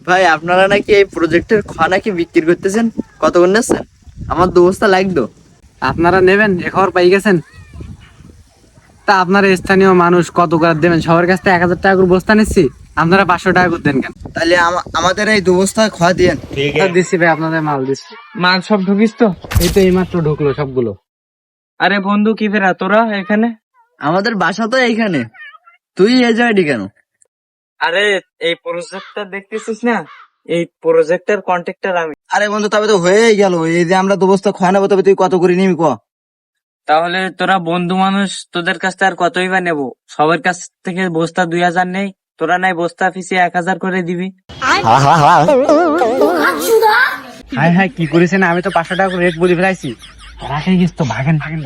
ভাই আপনারা নাকি এই প্রজেক্টের খোয়া নাকি বিক্রি করতেছেন, কত করে নিচ্ছেন? আমার দু বস্তা লাগতো। আপনারা নেবেন এ খবর পাই গেছেন? তা আপনারা স্থানীয় মানুষ কত করে দেবেন? সবার কাছ থেকে 1000 টাকা করে বস্তা নিচ্ছি, আপনারা 500 টাকা করে দেন কেন? তাহলে আমাদের এই দু বস্তা খোয়া দিয়েন। দিচ্ছি ভাই, আপনাদের মাল দিচ্ছি। মাল সব ঢুকিস তো? এই তো এইমাত্র ঢুকলো সবগুলো। আরে বন্ধু, কি ফেরা তোরা এখানে? আমাদের বাসা তো এইখানে, তুই এই জায়গাটি কেন? আরে এই প্রজেক্টটা দেখতেছিস না, এই প্রজেক্টের কন্ট্রাক্টর আমি। আরে বন্ধু, তবে তো হয়েই গেল। এই যে আমরা দু বস্তা খোয়া নেবো, তবে তুই কত করে নিবি ক? তাহলে তোরা বন্ধু মানুষ, তোদের কাছ থেকে আর কতই বা নেবো? সবার কাছ থেকে বস্তা 2000 নেই, তোরা নাই বস্তা ফিসে 1000 করে দিবি। হাই হাই, কি করেছেন? আমি তো 500 টাকা করে রেট বলে ফেলাইছি। রাখে গেছ তো, ভাগেন ভাগেন।